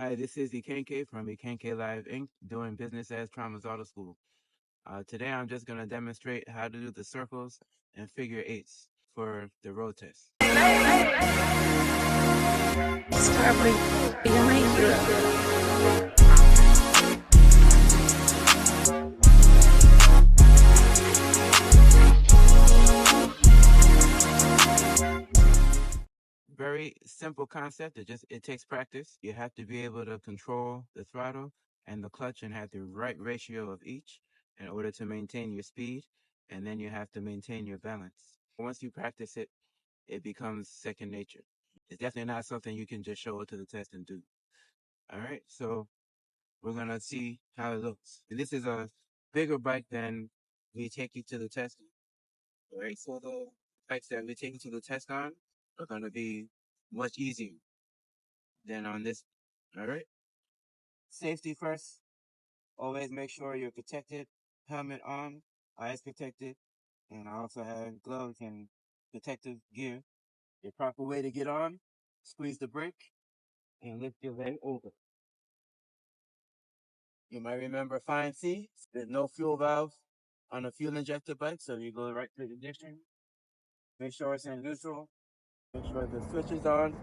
Hi, this is Ikenke from Ikenke Live Inc., doing business as Trauma's Auto School. Today I'm just going to demonstrate how to do the circles and figure eights for the road test. Start with Jamaica. Very simple concept. It takes practice. You have to be able to control the throttle and the clutch and have the right ratio of each in order to maintain your speed, and then you have to maintain your balance. Once you practice it, it becomes second nature. It's definitely not something you can just show up to the test and do. All right, so we're gonna see how it looks. And this is a bigger bike than we take you to the test. All right, so the bikes that we take you to the test on are gonna be much easier than on this. All right, safety first. Always make sure you're protected, helmet on, eyes protected, and I also have gloves and protective gear. The proper way to get on: squeeze the brake and lift your leg over. You might remember Fine C. There's no fuel valve on a fuel injector bike, so you go right to the ignition. Make sure it's in neutral. Make sure the switch is on.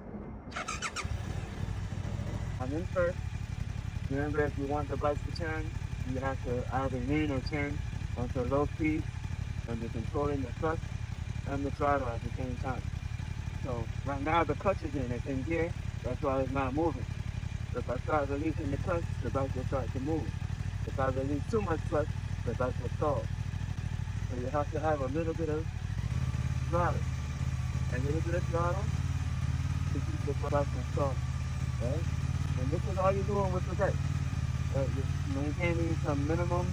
I'm in first. Remember, if you want the bike to turn, you have to either lean or turn onto low speed, and you're controlling the clutch and the throttle at the same time. So right now the clutch is in, it's in gear, that's why it's not moving. So if I start releasing the clutch, the bike will start to move. If I release too much clutch, the bike will stall. So you have to have a little bit of throttle, a little bit of throttle to keep the bike from stalling, right? And this is all you're doing with the bike. You're maintaining some minimum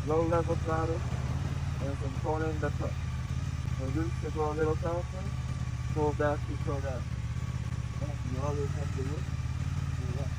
low-level throttle and controlling the clutch. Reduce to go a little faster, pull back to slow down. You always have to look to the left.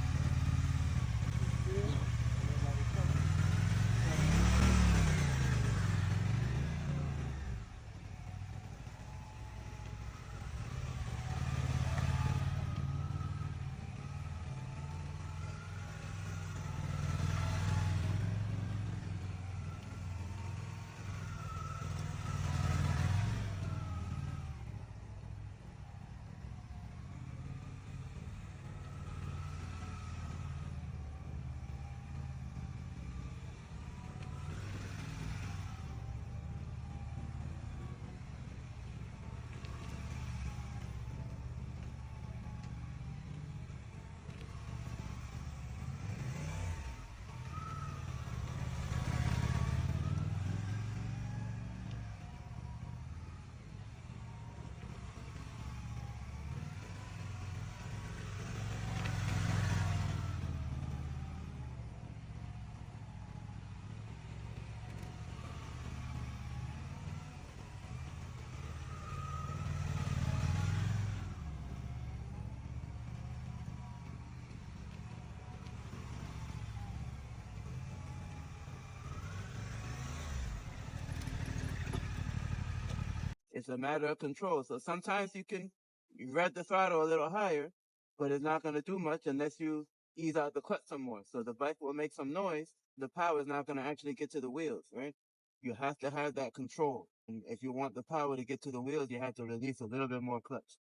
It's a matter of control. So sometimes you rev the throttle a little higher, but it's not going to do much unless you ease out the clutch some more. So the bike will make some noise. The power is not going to actually get to the wheels, right? You have to have that control. And if you want the power to get to the wheels, you have to release a little bit more clutch,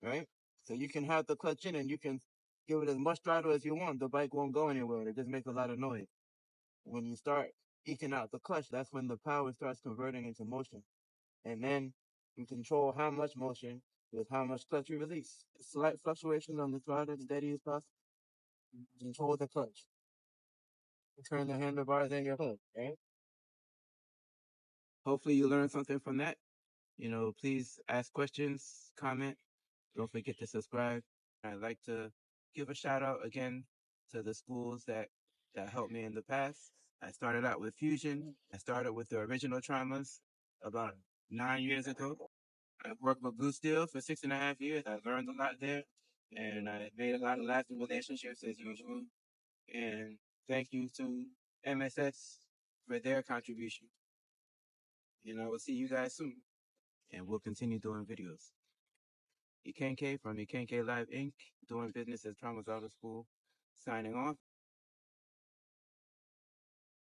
right? So you can have the clutch in and you can give it as much throttle as you want. The bike won't go anywhere. It just makes a lot of noise. When you start eking out the clutch, that's when the power starts converting into motion. And then you control how much motion with how much clutch you release. Slight fluctuations on the throttle as steady as possible. Control the clutch. Turn the handlebars in your hood, right? Hopefully you learned something from that. Please ask questions, comment. Don't forget to subscribe. I'd like to give a shout out again to the schools that helped me in the past. I started out with Fusion. I started with the original traumas about 9 years ago. I worked with Blue Steel for 6.5 years. I learned a lot there, and I made a lot of lasting relationships as usual. And thank you to MSS for their contribution. And I will see you guys soon, and we'll continue doing videos. Ikenke from Ikenke Live Inc., doing business as Trauma's Auto School. Signing off.